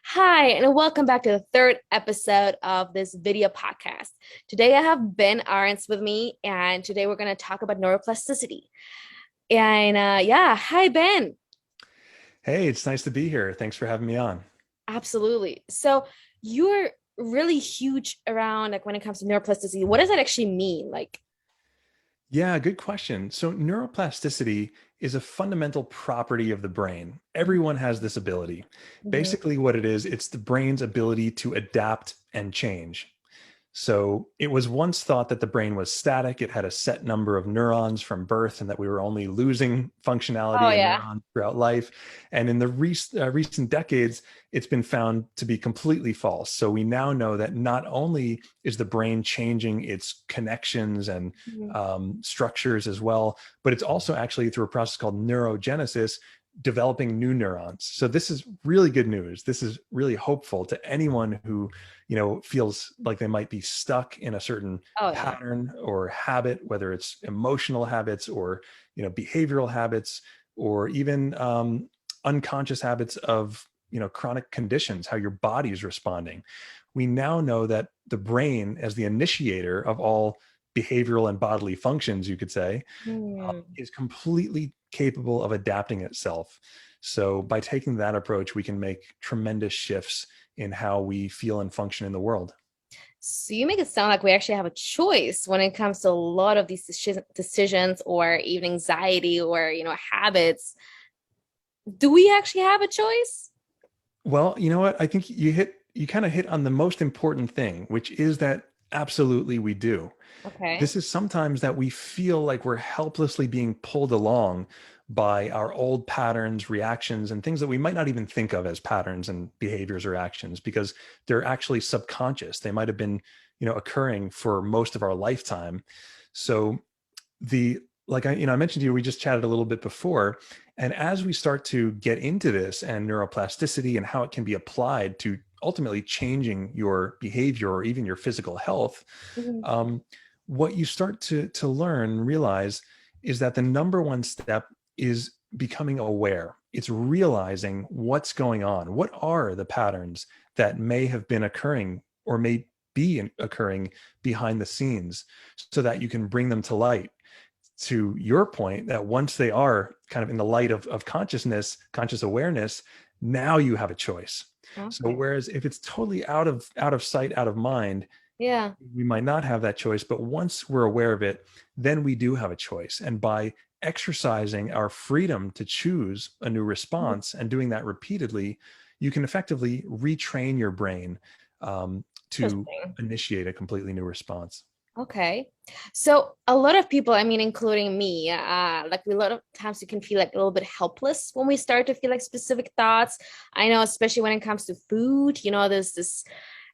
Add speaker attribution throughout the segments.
Speaker 1: Hi, and welcome back to the third episode of this video podcast. Today I have Ben Ahrens with me, and today we're going to talk about neuroplasticity. And yeah, hi, Ben.
Speaker 2: Hey, it's nice to be here. Thanks for having me on.
Speaker 1: Absolutely. So you're really huge around like when it comes to neuroplasticity. What does that actually mean? Like,
Speaker 2: Yeah, good question. So, neuroplasticity is a fundamental property of the brain. Everyone has this ability.
Speaker 1: mhm.
Speaker 2: Basically, what it is, it's the brain's ability to adapt and change. So it was once thought that the brain was static. It had a set number of neurons from birth, and that we were only losing
Speaker 1: Oh
Speaker 2: functionality and
Speaker 1: yeah.
Speaker 2: neurons throughout life. And in the recent decades, it's been found to be completely false. So we now know that not only is the brain changing its connections and
Speaker 1: Mhm.
Speaker 2: structures as well, but it's also actually through a process called neurogenesis developing new neurons. So this is really good news. This is really hopeful to anyone who feels like they might be stuck in a certain
Speaker 1: Oh yeah.
Speaker 2: pattern or habit, whether it's emotional habits or behavioral habits, or even unconscious habits of chronic conditions, how your body is responding. We now know that the brain, as the initiator of all behavioral and bodily functions, you could say,
Speaker 1: Hmm.
Speaker 2: is completely capable of adapting itself. So by taking that approach, we can make tremendous shifts in how we feel and function in the world.
Speaker 1: So you make it sound like we actually have a choice when it comes to a lot of these decisions or even anxiety or habits. Do we actually have a choice?
Speaker 2: Well, you know what? I think you kind of hit on the most important thing, which is that absolutely we do.
Speaker 1: Okay.
Speaker 2: This is sometimes that we feel like we're helplessly being pulled along by our old patterns, reactions, and things that we might not even think of as patterns and behaviors or actions because they're actually subconscious. They might have been, occurring for most of our lifetime. So the like I mentioned to you, we just chatted a little bit before, and as we start to get into this and neuroplasticity and how it can be applied to ultimately changing your behavior or even your physical health,
Speaker 1: Mhm.
Speaker 2: um, what you start to learn and realize is that the number one step is becoming aware. It's realizing what's going on. What are the patterns that may have been occurring or may be occurring behind the scenes so that you can bring them to light, to your point, that once they are kind of in the light of consciousness, conscious awareness, now you have a choice. So
Speaker 1: Okay.
Speaker 2: whereas if it's totally out of sight, out of mind,
Speaker 1: Yeah.
Speaker 2: we might not have that choice. But once we're aware of it, then we do have a choice. And by exercising our freedom to choose a new response and doing that repeatedly, you can effectively retrain your brain to
Speaker 1: Interesting.
Speaker 2: initiate a completely new response.
Speaker 1: Okay. So a lot of people, I mean, including me, like a lot of times you can feel like a little bit helpless when we start to feel like specific thoughts. I know, especially when it comes to food, there's this,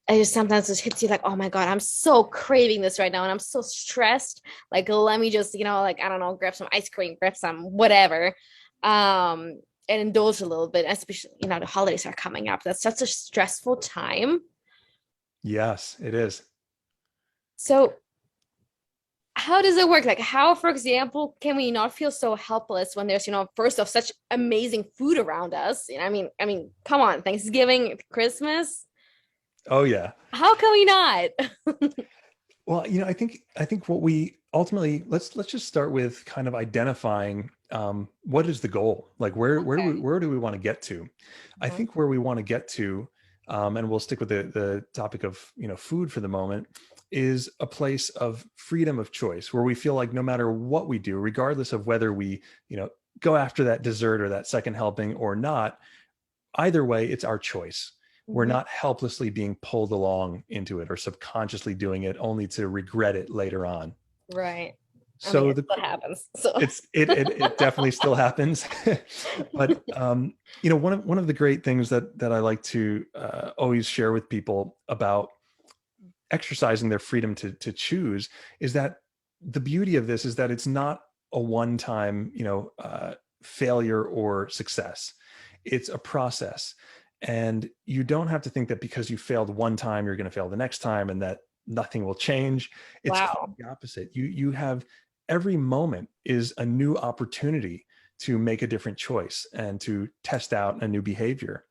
Speaker 1: I just sometimes just hits you like, oh my God, I'm so craving this right now and I'm so stressed. Like, let me just, like, I don't know, grab some ice cream, grab some whatever. And indulge a little bit, especially, the holidays are coming up. That's such a stressful time.
Speaker 2: Yes, it is.
Speaker 1: So how does it work? Like, how, for example, can we not feel so helpless when there's, first off, such amazing food around us? I mean, come on, Thanksgiving, Christmas.
Speaker 2: Oh yeah.
Speaker 1: How can we not?
Speaker 2: Well, I think what we ultimately, let's just start with kind of identifying what is the goal? Like
Speaker 1: Okay.
Speaker 2: where do we want to get to? I
Speaker 1: Mhm.
Speaker 2: think where we want to get to, and we'll stick with the topic of food for the moment, is a place of freedom of choice where we feel like no matter what we do, regardless of whether we go after that dessert or that second helping or not, either way, it's our choice. We're
Speaker 1: Mhm.
Speaker 2: not helplessly being pulled along into it or subconsciously doing it only to regret it later on.
Speaker 1: Right. I mean,
Speaker 2: So
Speaker 1: it's what happens. So,
Speaker 2: it definitely still happens, but one of the great things that I like to always share with people about exercising their freedom to choose is that the beauty of this is that it's not a one time failure or success. It's a process, and you don't have to think that because you failed one time you're going to fail the next time and that nothing will change. It's quite
Speaker 1: wow.
Speaker 2: the opposite. You have, every moment is a new opportunity to make a different choice and to test out a new behavior.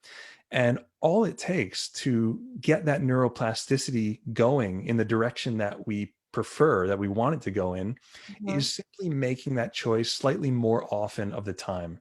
Speaker 2: And all it takes to get that neuroplasticity going in the direction that we prefer, that we want it to go in,
Speaker 1: Mhm.
Speaker 2: is simply making that choice slightly more often of the time.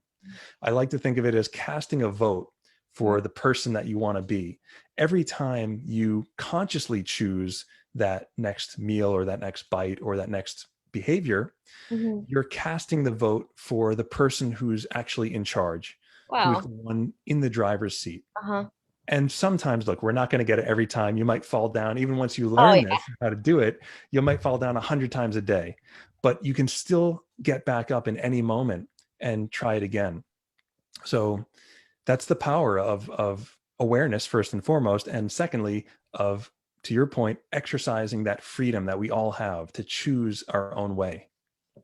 Speaker 2: I like to think of it as casting a vote for the person that you want to be. Every time you consciously choose that next meal or that next bite or that next behavior,
Speaker 1: Mhm.
Speaker 2: you're casting the vote for the person who's actually in charge, who's
Speaker 1: Wow.
Speaker 2: the one in the driver's seat.
Speaker 1: Uh-huh.
Speaker 2: And sometimes, look, we're not going to get it every time. You might fall down, even once you
Speaker 1: Oh
Speaker 2: learn
Speaker 1: yeah.
Speaker 2: this, how to do it, you might fall down 100 times a day, but you can still get back up in any moment and try it again. So that's the power of awareness, first and foremost. And secondly, of, to your point, exercising that freedom that we all have to choose our own way.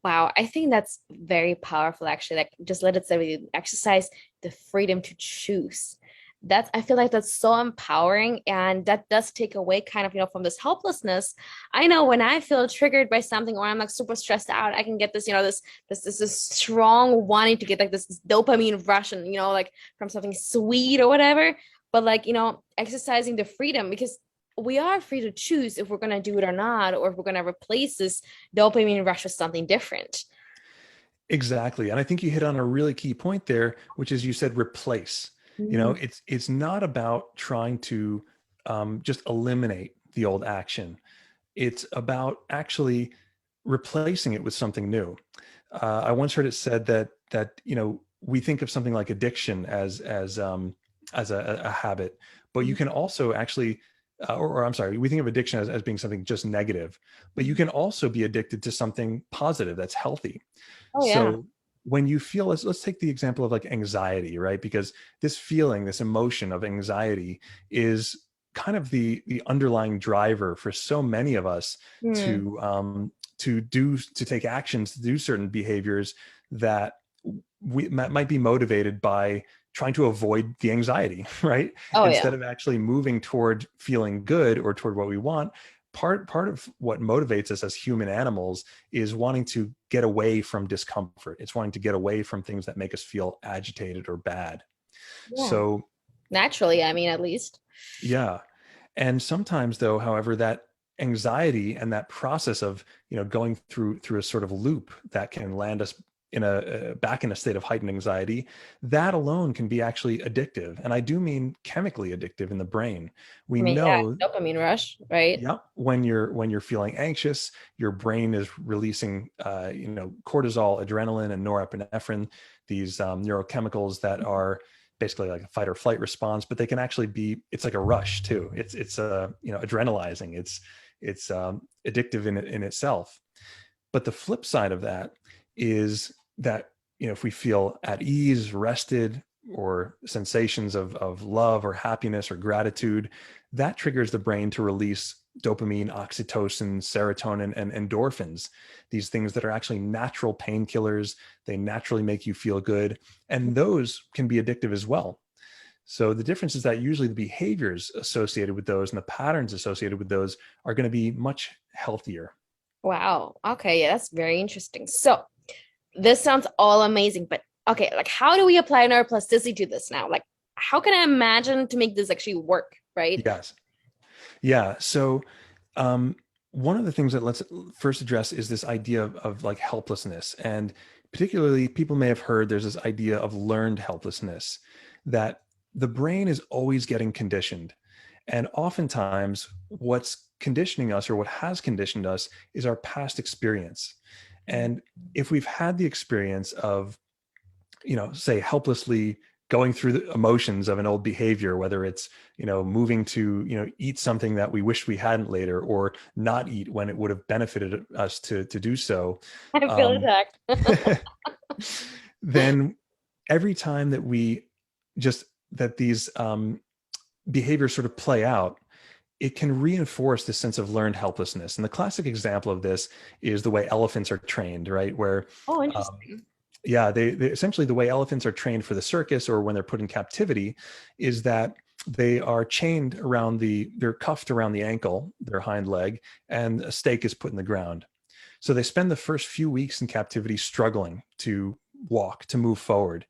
Speaker 1: Wow, I think that's very powerful actually. Like just let it say we exercise the freedom to choose. That's I feel like that's so empowering and that does take away kind of, from this helplessness. I know when I feel triggered by something or I'm like super stressed out, I can get this, this strong wanting to get like this dopamine rush and like from something sweet or whatever. But like, exercising the freedom because we are free to choose if we're going to do it or not, or if we're going to replace this dopamine rush with something different.
Speaker 2: Exactly. And I think you hit on a really key point there, which is you said replace.
Speaker 1: Mm.
Speaker 2: It's not about trying to just eliminate the old action. It's about actually replacing it with something new. I once heard it said that we think of something like addiction as a habit, but you
Speaker 1: Mhm.
Speaker 2: can also actually, or I'm sorry, we think of addiction as being something just negative, but you can also be addicted to something positive that's healthy.
Speaker 1: Oh yeah.
Speaker 2: So when you feel, let's take the example of like anxiety, right? Because this feeling, this emotion of anxiety is kind of the underlying driver for so many of us
Speaker 1: Mm.
Speaker 2: to take actions, to do certain behaviors that we might be motivated by trying to avoid the anxiety, right?
Speaker 1: Oh yeah.
Speaker 2: Instead of actually moving toward feeling good or toward what we want. Part of what motivates us as human animals is wanting to get away from discomfort. It's wanting to get away from things that make us feel agitated or bad.
Speaker 1: Yeah.
Speaker 2: So
Speaker 1: Naturally, I mean, at least.
Speaker 2: yeah. And sometimes though, however, that anxiety and that process of, going through a sort of loop that can land us in a back in a state of heightened anxiety, that alone can be actually addictive. And I do mean chemically addictive in the brain. We
Speaker 1: I mean, yeah,
Speaker 2: know,
Speaker 1: dopamine rush, right?
Speaker 2: yeah, when you're feeling anxious, your brain is releasing cortisol, adrenaline, and norepinephrine, these neurochemicals that are basically like a fight or flight response, but they can actually be, it's like a rush too. It's adrenalizing. It's addictive in itself. But the flip side of that is that, if we feel at ease, rested, or sensations of love or happiness or gratitude, that triggers the brain to release dopamine, oxytocin, serotonin, and endorphins, these things that are actually natural painkillers. They naturally make you feel good. And those can be addictive as well. So the difference is that usually the behaviors associated with those and the patterns associated with those are going to be much healthier.
Speaker 1: Wow. Okay, yeah, that's very interesting. So this sounds all amazing, but okay, like how do we apply neuroplasticity to this now? Like, how can I imagine to make this actually work, right?
Speaker 2: Yes. Yeah. So, um, one of the things that let's first address is this idea of like helplessness. And particularly, people may have heard there's this idea of learned helplessness, that the brain is always getting conditioned. And oftentimes, what's conditioning us or what has conditioned us is our past experience. And if we've had the experience of, say helplessly going through the emotions of an old behavior, whether it's, moving to, eat something that we wish we hadn't later, or not eat when it would have benefited us to do so.
Speaker 1: I feel
Speaker 2: um,
Speaker 1: attacked.
Speaker 2: then every time that these behaviors sort of play out, it can reinforce this sense of learned helplessness. And the classic example of this is the way elephants are trained, right? Where
Speaker 1: Oh,
Speaker 2: um,
Speaker 1: interesting.
Speaker 2: yeah, they essentially, the way elephants are trained for the circus or when they're put in captivity is that they are chained they're cuffed around the ankle, their hind leg, and a stake is put in the ground. So they spend the first few weeks in captivity struggling to walk, to move forward.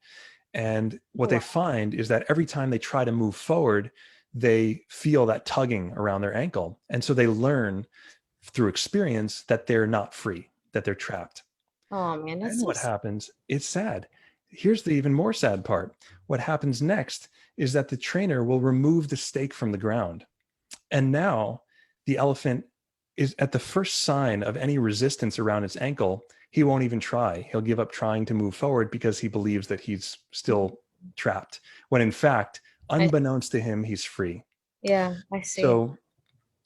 Speaker 2: And what
Speaker 1: Oh,
Speaker 2: they
Speaker 1: wow.
Speaker 2: find is that every time they try to move forward, they feel that tugging around their ankle. And so they learn through experience that they're not free, that they're trapped.
Speaker 1: Oh man, that's
Speaker 2: Then
Speaker 1: so
Speaker 2: what happens? It's sad. Here's the even more sad part. What happens next is that the trainer will remove the stake from the ground. And now the elephant is at the first sign of any resistance around its ankle, he won't even try. He'll give up trying to move forward because he believes that he's still trapped, when in fact,
Speaker 1: I,
Speaker 2: unbeknownst to him, he's free.
Speaker 1: yeah, I see.
Speaker 2: So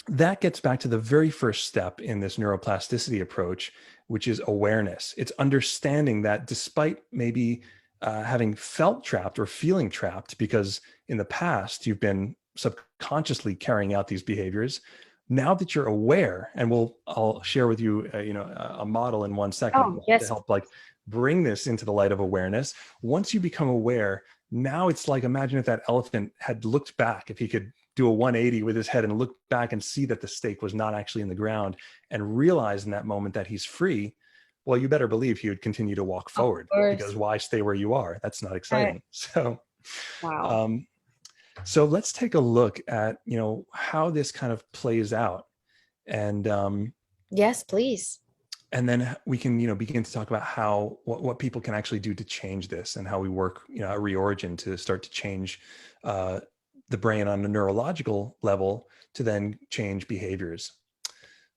Speaker 2: that gets back to the very first step in this neuroplasticity approach, which is awareness. It's understanding that despite maybe having felt trapped or feeling trapped, because in the past you've been subconsciously carrying out these behaviors, now that you're aware, and I'll share with you, a model in 1 second
Speaker 1: Oh,
Speaker 2: to
Speaker 1: yes.
Speaker 2: help like bring this into the light of awareness. Once you become aware, now it's like, imagine if that elephant had looked back, if he could do a 180 with his head and look back and see that the stake was not actually in the ground and realize in that moment that he's free, well, you better believe he would continue to walk
Speaker 1: Of
Speaker 2: forward, because
Speaker 1: course.
Speaker 2: why stay where you are? That's not
Speaker 1: I,
Speaker 2: exciting. So,
Speaker 1: wow.
Speaker 2: um, so let's take a look at, how this kind of plays out. And,
Speaker 1: Yes, please.
Speaker 2: and then we can, begin to talk about how, what people can actually do to change this, and how we work, at Reorigin to start to change, uh, the brain on a neurological level to then change behaviors.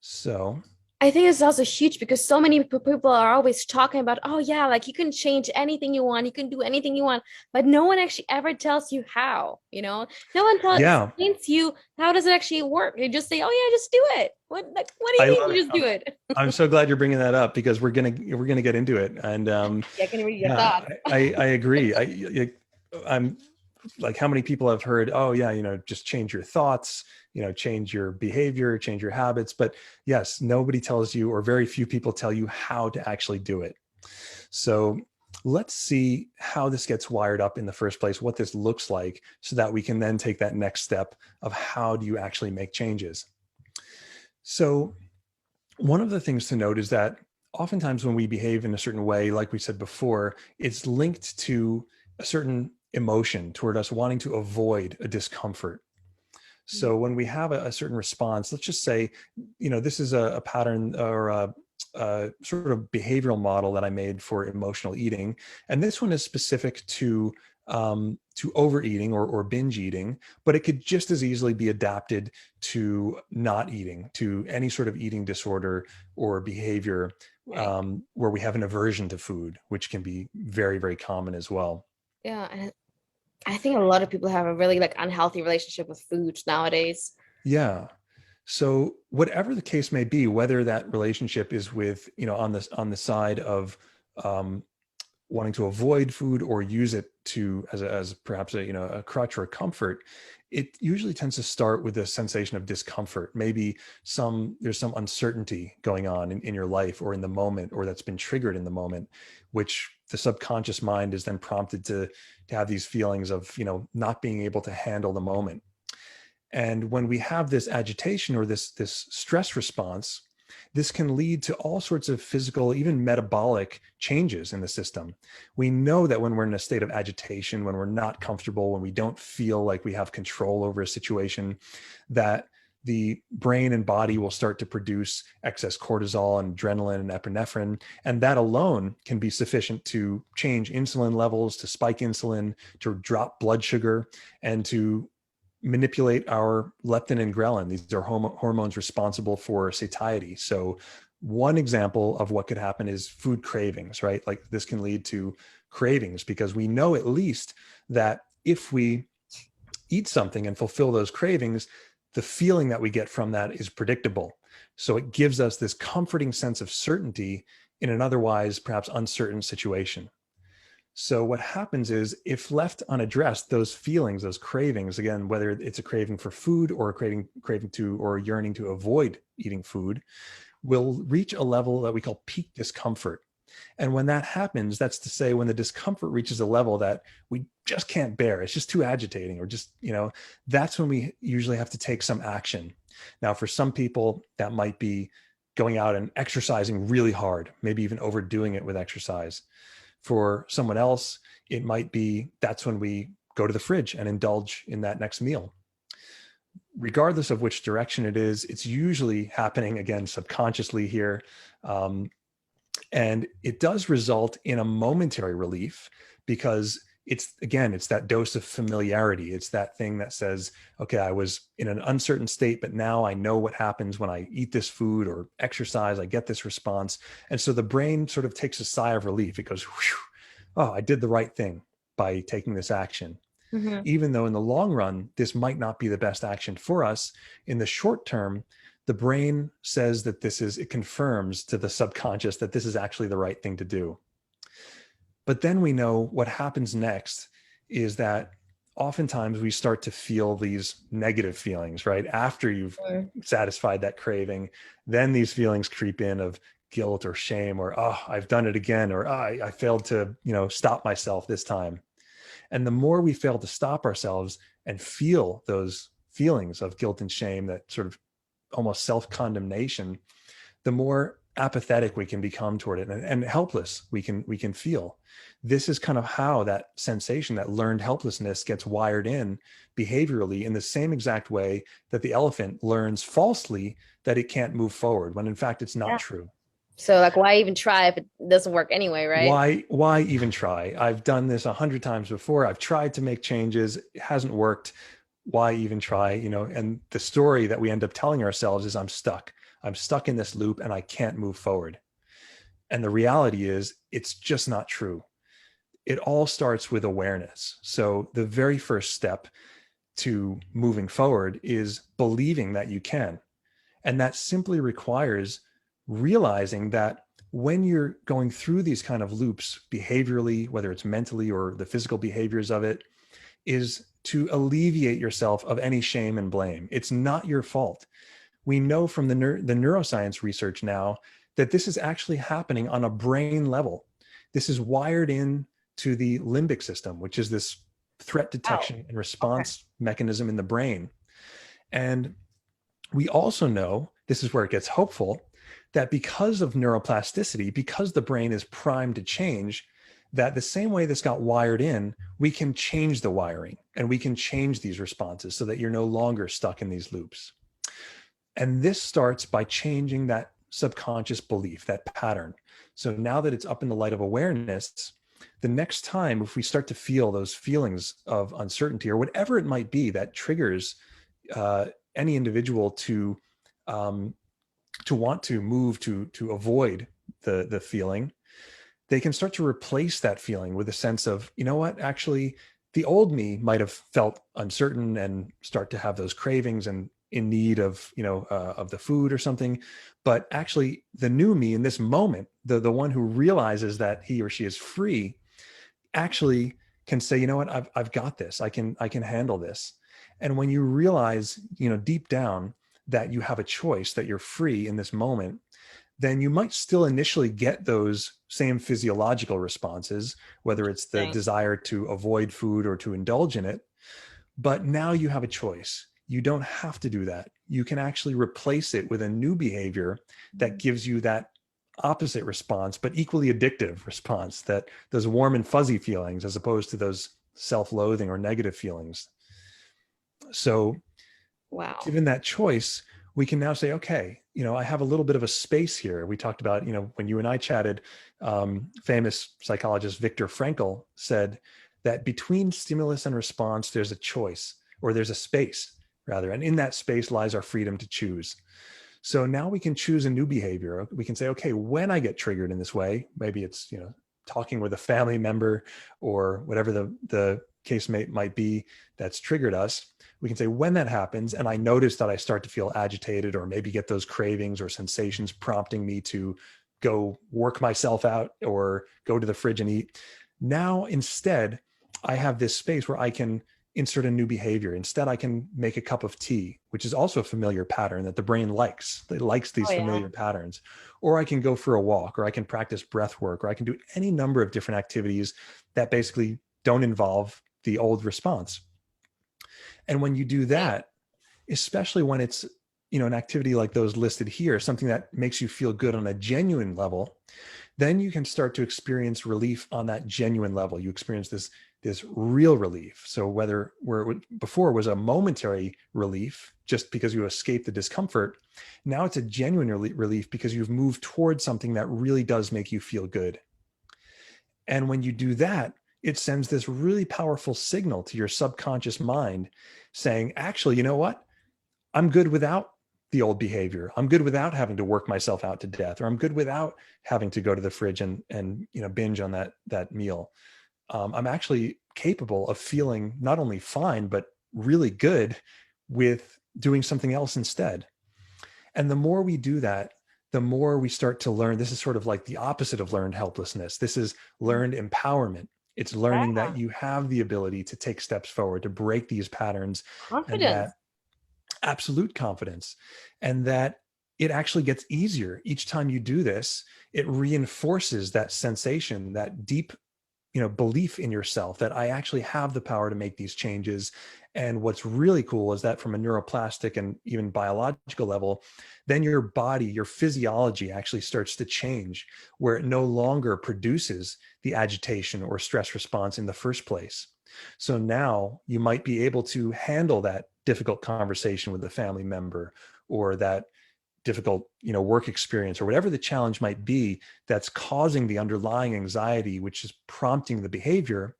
Speaker 2: So,
Speaker 1: I think it's also huge because so many people are always talking about, oh yeah, like you can change anything you want, you can do anything you want, but no one actually ever tells you how, No one
Speaker 2: yeah,
Speaker 1: explains to you how does it actually work. They just say, oh yeah, just do it. What do you
Speaker 2: I
Speaker 1: mean
Speaker 2: love
Speaker 1: you
Speaker 2: it.
Speaker 1: just do it?
Speaker 2: I'm so glad you're bringing that up, because we're gonna get into it. And
Speaker 1: Yeah, I can read your
Speaker 2: yeah,
Speaker 1: thoughts.
Speaker 2: I agree. I'm like, how many people have heard, oh yeah, just change your thoughts, change your behavior, change your habits. But yes, nobody tells you, or very few people tell you how to actually do it. So let's see how this gets wired up in the first place, what this looks like, so that we can then take that next step of how do you actually make changes. So one of the things to note is that oftentimes when we behave in a certain way, like we said before, it's linked to a certain emotion toward us wanting to avoid a discomfort. So when we have a certain response, let's just say, this is a pattern, or a sort of behavioral model that I made for emotional eating, and this one is specific to overeating, or binge eating, but it could just as easily be adapted to not eating, to any sort of eating disorder or behavior,
Speaker 1: Right.
Speaker 2: where we have an aversion to food, which can be very, very common as well.
Speaker 1: Yeah, and I think a lot of people have a really like unhealthy relationship with food nowadays.
Speaker 2: Yeah. So whatever the case may be, whether that relationship is with, on the side of, um, wanting to avoid food, or use it to as perhaps a crutch or a comfort, it usually tends to start with a sensation of discomfort. Maybe there's some uncertainty going on in your life, or in the moment, or that's been triggered in the moment, which the subconscious mind is then prompted to have these feelings of, not being able to handle the moment. And when we have this agitation, or this stress response, this can lead to all sorts of physical, even metabolic changes in the system. We know that when we're in a state of agitation, when we're not comfortable, when we don't feel like we have control over a situation, that the brain and body will start to produce excess cortisol and adrenaline and epinephrine. And that alone can be sufficient to change insulin levels, to spike insulin, to drop blood sugar, and to manipulate our leptin and ghrelin. These are hormones responsible for satiety. So one example of what could happen is food cravings, right? Like, this can lead to cravings, because we know at least that if we eat something and fulfill those cravings, the feeling that we get from that is predictable. So it gives us this comforting sense of certainty in an otherwise perhaps uncertain situation. So what happens is, if left unaddressed, those feelings, those cravings, again, whether it's a craving for food, or a craving to, or yearning to avoid eating food, will reach a level that we call peak discomfort. And when that happens, that's to say, when the discomfort reaches a level that we just can't bear, it's just too agitating, or just, that's when we usually have to take some action. Now, for some people, that might be going out and exercising really hard, maybe even overdoing it with exercise. For someone else, it might be that's when we go to the fridge and indulge in that next meal. Regardless of which direction it is, it's usually happening again subconsciously here. Um, and it does result in a momentary relief because it's that dose of familiarity. It's that thing that says, okay, I was in an uncertain state, but now I know what happens when I eat this food or exercise. I get this response. And so the brain sort of takes a sigh of relief. It goes, whew, oh, I did the right thing by taking this action.
Speaker 1: Hmm.
Speaker 2: Even though in the long run, this might not be the best action for us, in the short term, the brain says that it confirms to the subconscious that this is actually the right thing to do. But then we know what happens next is that oftentimes we start to feel these negative feelings, right? After you've satisfied that craving, then these feelings creep in of guilt or shame or, oh, I've done it again, or oh, I failed to, stop myself this time. And the more we fail to stop ourselves and feel those feelings of guilt and shame, that sort of almost self-condemnation, the more apathetic we can become toward it, and helpless we can feel. This is kind of how that sensation, that learned helplessness, gets wired in behaviorally, in the same exact way that the elephant learns falsely that it can't move forward, when in fact it's not
Speaker 1: Yeah.
Speaker 2: true.
Speaker 1: So like, why even try if it doesn't work anyway, right?
Speaker 2: Why even try? I've done this 100 times before. I've tried to make changes. It hasn't worked. Why even try? And the story that we end up telling ourselves is, I'm stuck. I'm stuck in this loop and I can't move forward. And the reality is, it's just not true. It all starts with awareness. So the very first step to moving forward is believing that you can. And that simply requires realizing that when you're going through these kind of loops behaviorally, whether it's mentally or the physical behaviors of it, is to alleviate yourself of any shame and blame. It's not your fault. We know from the neuroscience research now that this is actually happening on a brain level. This is wired in to the limbic system, which is this threat
Speaker 1: Wow.
Speaker 2: detection and
Speaker 1: Okay.
Speaker 2: response mechanism in the brain. And we also know, this is where it gets hopeful, that because of neuroplasticity, because the brain is primed to change, that the same way this got wired in, we can change the wiring and we can change these responses so that you're no longer stuck in these loops. And this starts by changing that subconscious belief, that pattern. So now that it's up in the light of awareness, the next time, if we start to feel those feelings of uncertainty or whatever it might be that triggers any individual um, to want to move to avoid the feeling, they can start to replace that feeling with a sense of, you know what, actually, the old me might have felt uncertain and start to have those cravings and in need of, of the food or something. But actually, the new me in this moment, the one who realizes that he or she is free, actually can say, you know what, I've got this. I can handle this. And when you realize, deep down that you have a choice, that you're free in this moment, then you might still initially get those same physiological responses, whether it's the
Speaker 1: Interesting.
Speaker 2: desire to avoid food or to indulge in it. But now you have a choice. You don't have to do that. You can actually replace it with a new behavior that gives you that opposite response, but equally addictive response, that those warm and fuzzy feelings, as opposed to those self-loathing or negative feelings. So
Speaker 1: Wow.
Speaker 2: given that choice, we can now say, okay, I have a little bit of a space here. We talked about, when you and I chatted, famous psychologist Viktor Frankl said that between stimulus and response, there's a choice, or there's a space rather. And in that space lies our freedom to choose. So now we can choose a new behavior. We can say, okay, when I get triggered in this way, maybe it's, talking with a family member or whatever the case might be that's triggered us, we can say, when that happens and I notice that I start to feel agitated or maybe get those cravings or sensations prompting me to go work myself out or go to the fridge and eat, now instead I have this space where I can insert a new behavior. Instead, I can make a cup of tea, which is also a familiar pattern that the brain likes. It likes these
Speaker 1: Oh yeah.
Speaker 2: familiar patterns. Or I can go for a walk, or I can practice breath work, or I can do any number of different activities that basically don't involve the old response. And when you do that, especially when it's, an activity like those listed here, something that makes you feel good on a genuine level, then you can start to experience relief on that genuine level. You experience this real relief. So whether where before was a momentary relief just because you escaped the discomfort, now it's a genuine relief because you've moved towards something that really does make you feel good. And when you do that, it sends this really powerful signal to your subconscious mind saying, actually, you know what? I'm good without the old behavior. I'm good without having to work myself out to death, or I'm good without having to go to the fridge and binge on that meal. I'm actually capable of feeling not only fine, but really good with doing something else instead. And the more we do that, the more we start to learn. This is sort of like the opposite of learned helplessness. This is learned empowerment. It's learning
Speaker 1: Yeah,
Speaker 2: that you have the ability to take steps forward, to break these patterns, and that
Speaker 1: confidence.
Speaker 2: absolute confidence, and that it actually gets easier each time you do this. It reinforces that sensation, that deep belief in yourself that I actually have the power to make these changes. And what's really cool is that from a neuroplastic and even biological level, then your body, your physiology actually starts to change, where it no longer produces the agitation or stress response in the first place. So now you might be able to handle that difficult conversation with a family member, or that difficult work experience, or whatever the challenge might be that's causing the underlying anxiety, which is prompting the behavior.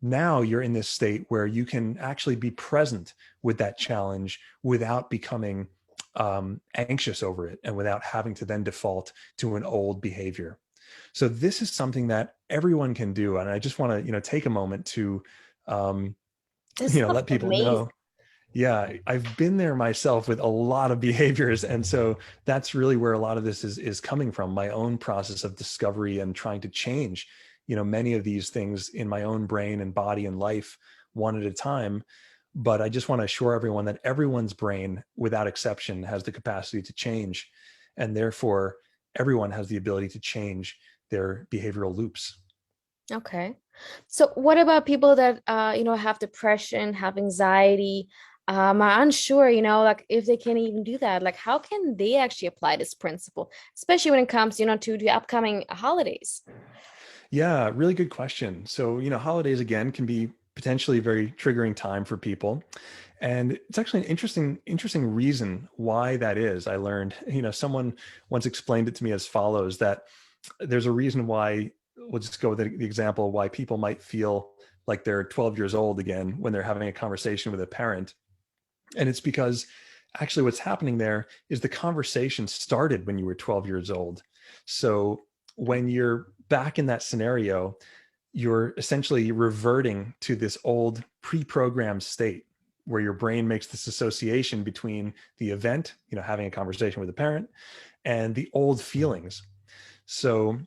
Speaker 2: Now you're in this state where you can actually be present with that challenge without becoming anxious over it, and without having to then default to an old behavior. So this is something that everyone can do, and I just want to take a moment to um,
Speaker 1: This stuff
Speaker 2: let
Speaker 1: is
Speaker 2: people
Speaker 1: amazing.
Speaker 2: know. Yeah, I've been there myself with a lot of behaviors. And so that's really where a lot of this is coming from, my own process of discovery and trying to change, many of these things in my own brain and body and life one at a time. But I just want to assure everyone that everyone's brain, without exception, has the capacity to change. And therefore, everyone has the ability to change their behavioral loops.
Speaker 1: Okay. So what about people that have depression, have anxiety, are unsure, like if they can even do that, like how can they actually apply this principle, especially when it comes, to the upcoming holidays?
Speaker 2: Yeah, really good question. So, holidays again can be potentially a very triggering time for people. And it's actually an interesting reason why that is. I learned, someone once explained it to me as follows, that there's a reason why, we'll just go with the example, why people might feel like they're 12 years old again when they're having a conversation with a parent. And it's because actually what's happening there is the conversation started when you were 12 years old. So when you're back in that scenario, you're essentially reverting to this old pre-programmed state where your brain makes this association between the event, having a conversation with a parent, and the old feelings. So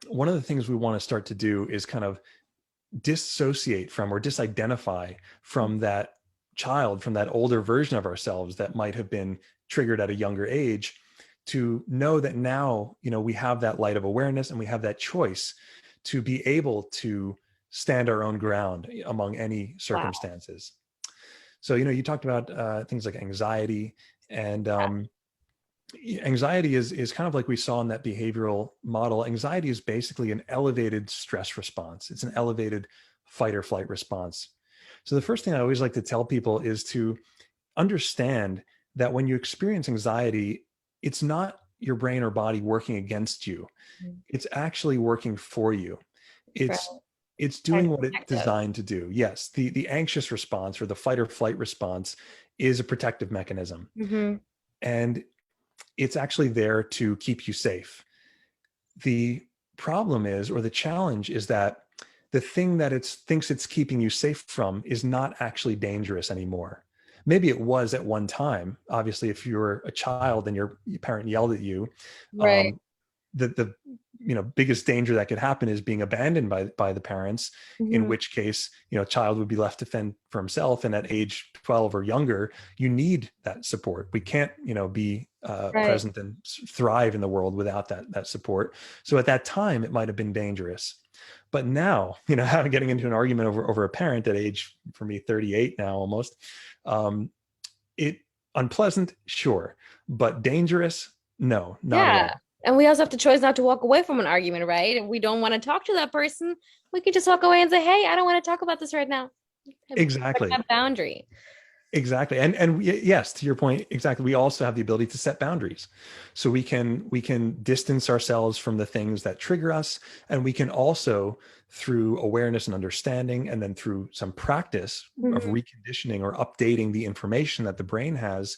Speaker 2: one of the things we want to start to do is kind of dissociate from, or disidentify from, that child, from that older version of ourselves that might have been triggered at a younger age, to know that now we have that light of awareness, and we have that choice to be able to stand our own ground among any
Speaker 1: Wow.
Speaker 2: circumstances. So you talked about things like anxiety, and anxiety is kind of like we saw in that behavioral model. Anxiety is basically an elevated stress response. It's an elevated fight or flight response. So the first thing I always like to tell people is to understand that when you experience anxiety, it's not your brain or body working against you.
Speaker 1: Mhm.
Speaker 2: It's actually working for you.
Speaker 1: Right.
Speaker 2: It's
Speaker 1: Trying
Speaker 2: doing
Speaker 1: to
Speaker 2: what it's
Speaker 1: protect us.
Speaker 2: designed to do. Yes, the anxious response, or the fight or flight response, is a protective mechanism.
Speaker 1: Hmm.
Speaker 2: And it's actually there to keep you safe. The problem is, or the challenge is, that the thing that it thinks it's keeping you safe from is not actually dangerous anymore. Maybe it was at one time. Obviously, if you're a child and your parent yelled at you,
Speaker 1: Right.
Speaker 2: um, the biggest danger that could happen is being abandoned by the parents, in
Speaker 1: Hmm.
Speaker 2: which case child would be left to fend for himself. And at age 12 or younger, you need that support. We can't be
Speaker 1: Right.
Speaker 2: present and thrive in the world without that support. So at that time it might have been dangerous, but now getting into an argument over a parent at age, for me, 38 now almost, um, it unpleasant, sure, but dangerous, no, not at
Speaker 1: Yeah.
Speaker 2: all.
Speaker 1: And we also have the choice not to walk away from an argument, right? If we don't want to talk to that person, we could just walk away and say, hey, I don't want to talk about this right now. Break
Speaker 2: Exactly.
Speaker 1: that boundary.
Speaker 2: Exactly. Yes, to your point, exactly. We also have the ability to set boundaries. So we can distance ourselves from the things that trigger us. And we can also, through awareness and understanding, and then through some practice of
Speaker 1: Mhm.
Speaker 2: reconditioning or updating the information that the brain has,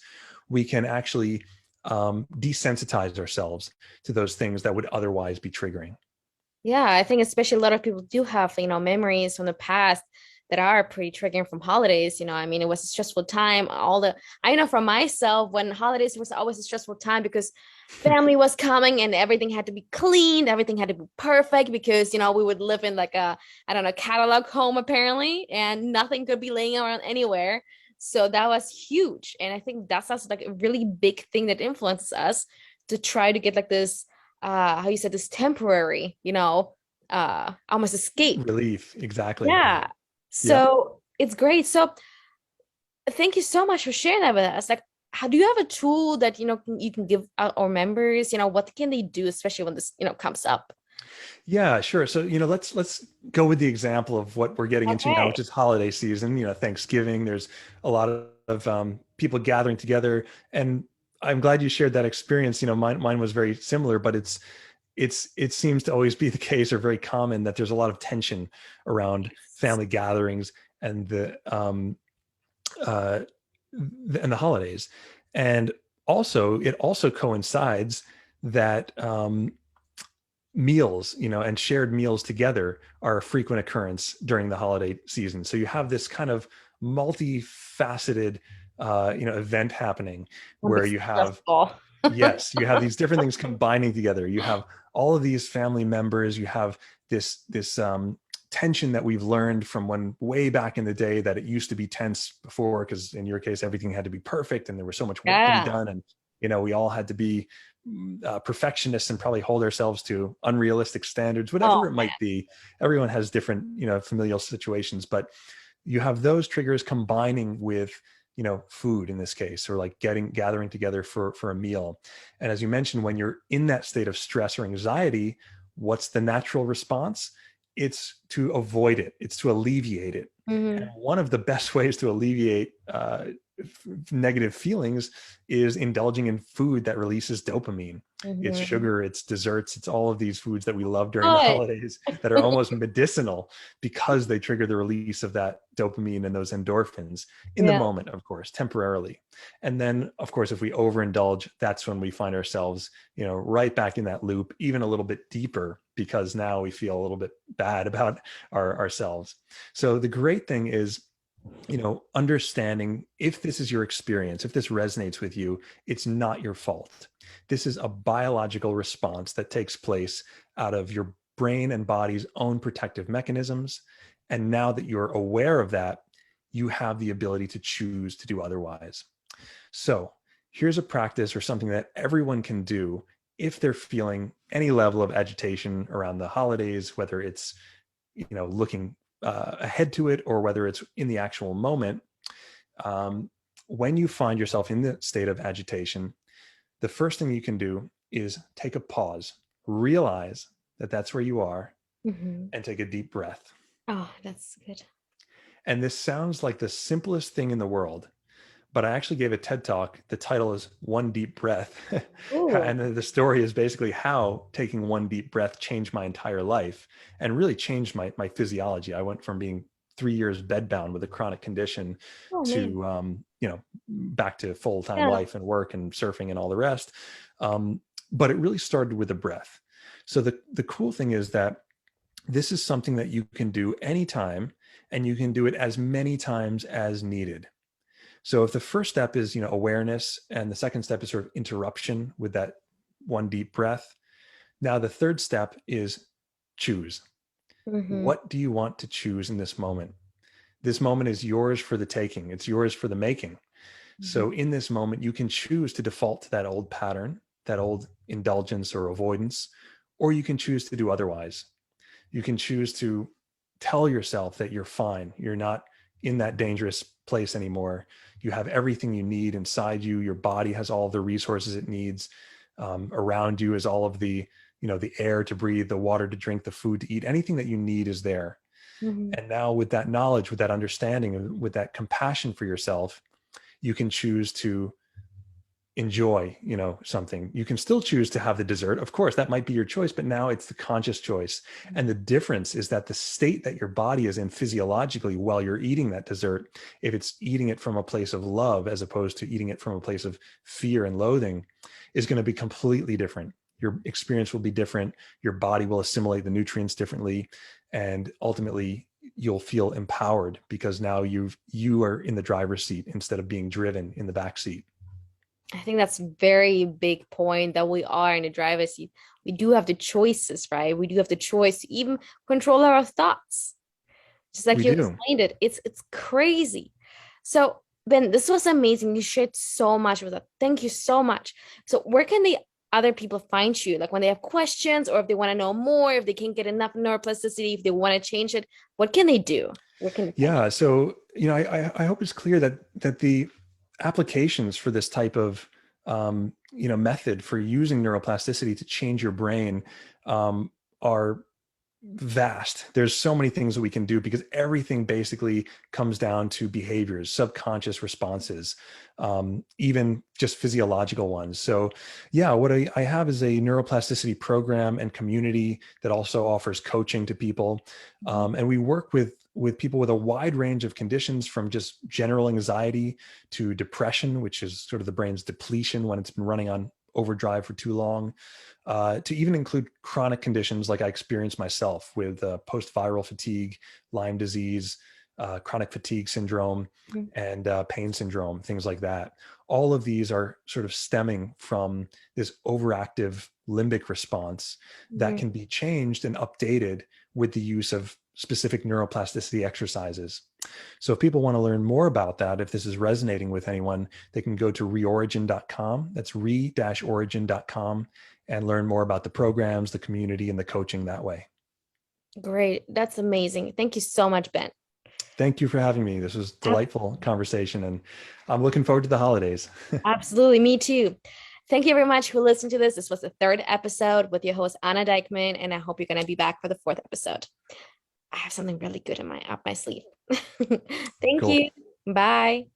Speaker 2: we can actually desensitize ourselves to those things that would otherwise be triggering.
Speaker 1: Yeah, I think especially a lot of people do have, memories from the past that are pretty triggering from holidays. I mean, it was a stressful time. I know from myself when holidays was always a stressful time because family was coming and everything had to be cleaned, everything had to be perfect because, we would live in like I don't know, catalog home apparently, and nothing could be laying around anywhere. So that was huge. And I think that's also like a really big thing that influences us to try to get like this how you said this temporary, almost escape.
Speaker 2: Relief. Exactly.
Speaker 1: Yeah.
Speaker 2: Yep.
Speaker 1: So it's great. So thank you so much for sharing that with us. Like, how do you have a tool that you can give out our members? What can they do, especially when this comes up?
Speaker 2: Yeah, sure. So, let's go with the example of what we're getting into now,
Speaker 1: Okay.
Speaker 2: which is holiday season, Thanksgiving. There's a lot of people gathering together. And I'm glad you shared that experience. Mine was very similar, but it seems to always be the case, or very common, that there's a lot of tension around family gatherings and uh, the holidays. And also, it also coincides that meals, and shared meals together are a frequent occurrence during the holiday season. So you have this kind of multifaceted, event happening
Speaker 1: Can be
Speaker 2: where you have,
Speaker 1: stressful.
Speaker 2: yes, you have these different things combining together. You have all of these family members. You have this tension that we've learned from when way back in the day that it used to be tense before, because in your case everything had to be perfect and there was so much work to be
Speaker 1: Yeah.
Speaker 2: done, and we all had to be perfectionists and probably hold ourselves to unrealistic standards,
Speaker 1: Oh
Speaker 2: whatever it
Speaker 1: man.
Speaker 2: might be. Everyone has different familial situations, but you have those triggers combining with food in this case, or like gathering together for a meal. And as you mentioned, when you're in that state of stress or anxiety, what's the natural response? It's to avoid it, it's to alleviate it. And
Speaker 1: Hmm.
Speaker 2: one of the best ways to alleviate negative feelings is indulging in food that releases dopamine. It's
Speaker 1: Hmm.
Speaker 2: sugar, it's desserts, it's all of these foods that we love during the
Speaker 1: Oh,
Speaker 2: holidays that are almost medicinal because they trigger the release of that dopamine and those endorphins in the
Speaker 1: yeah.
Speaker 2: moment, of course, temporarily. And then, of course, if we overindulge, that's when we find ourselves, right back in that loop, even a little bit deeper, because now we feel a little bit bad about ourselves. So the great thing is, understanding, if this is your experience, if this resonates with you, it's not your fault. This is a biological response that takes place out of your brain and body's own protective mechanisms. And now that you're aware of that, you have the ability to choose to do otherwise. So here's a practice or something that everyone can do if they're feeling any level of agitation around the holidays, whether it's looking ahead to it or whether it's in the actual moment. um, when you find yourself in the state of agitation, the first thing you can do is take a pause, realize that that's where you are,
Speaker 1: Hmm.
Speaker 2: and take a deep breath.
Speaker 1: Oh, that's good.
Speaker 2: And this sounds like the simplest thing in the world, but I actually gave a TED talk. The title is One Deep Breath.
Speaker 1: Ooh.
Speaker 2: And the story is basically how taking one deep breath changed my entire life and really changed my physiology. I went from being 3 years bedbound with a chronic condition
Speaker 1: Oh man.
Speaker 2: to, back to full-time
Speaker 1: Yeah.
Speaker 2: life and work and surfing and all the rest. But it really started with a breath. So the cool thing is that this is something that you can do anytime, and you can do it as many times as needed. So if the first step is, awareness, and the second step is sort of interruption with that one deep breath, now the third step is choose.
Speaker 1: Hmm.
Speaker 2: What do you want to choose in this moment? This moment is yours for the taking. It's yours for the making.
Speaker 1: Hmm.
Speaker 2: So in this moment, you can choose to default to that old pattern, that old indulgence or avoidance, or you can choose to do otherwise. You can choose to tell yourself that you're fine. You're not in that dangerous place anymore. You have everything you need inside you. Your body has all the resources it needs. Around you is all of the, the air to breathe, the water to drink, the food to eat. Anything that you need is there.
Speaker 1: Mhm.
Speaker 2: And now with that knowledge, with that understanding, and with that compassion for yourself, you can choose to enjoy, something. You can still choose to have the dessert. Of course, that might be your choice, but now it's the conscious choice. And the difference is that the state that your body is in physiologically while you're eating that dessert, if it's eating it from a place of love as opposed to eating it from a place of fear and loathing, is going to be completely different. Your experience will be different. Your body will assimilate the nutrients differently. And ultimately, you'll feel empowered because now you are in the driver's seat instead of being driven in the back seat.
Speaker 1: I think that's a very big point that we are in the driver's seat. We do have the choices, right? We do have the choice to even control our thoughts. Just like
Speaker 2: We
Speaker 1: you
Speaker 2: do.
Speaker 1: explained it, it's crazy. So, Ben, this was amazing. You shared so much with us. Thank you so much. So, where can the other people find you? Like when they have questions or if they want to know more, if they can't get enough neuroplasticity, if they want to change it, what can they do? Where can they find
Speaker 2: Yeah. So, I hope it's clear that the applications for this type of, method for using neuroplasticity to change your brain, are vast. There's so many things that we can do because everything basically comes down to behaviors, subconscious responses, even just physiological ones. So, yeah, what I have is a neuroplasticity program and community that also offers coaching to people,
Speaker 1: you?
Speaker 2: and we work with people with a wide range of conditions, from just general anxiety to depression, which is sort of the brain's depletion when it's been running on overdrive for too long, to even include chronic conditions like I experienced myself with post-viral fatigue, Lyme disease, chronic fatigue syndrome,
Speaker 1: Mhm.
Speaker 2: and pain syndrome, things like that. All of these are sort of stemming from this overactive limbic response that
Speaker 1: Mhm.
Speaker 2: can be changed and updated with the use of specific neuroplasticity exercises. So if people want to learn more about that, if this is resonating with anyone, they can go to reorigin.com. That's re-origin.com, and learn more about the programs, the community, and the coaching that way.
Speaker 1: Great. That's amazing. Thank you so much, Ben.
Speaker 2: Thank you for having me. This was
Speaker 1: Ab-
Speaker 2: delightful conversation, and I'm looking forward to the holidays.
Speaker 1: Absolutely. Me too. Thank you very much for listening to this. This was the third episode with your host, Anna Dykeman, and I hope you're going to be back for the fourth episode. I have something really good in my up my sleeve. Thank
Speaker 2: Cool.
Speaker 1: you. Bye.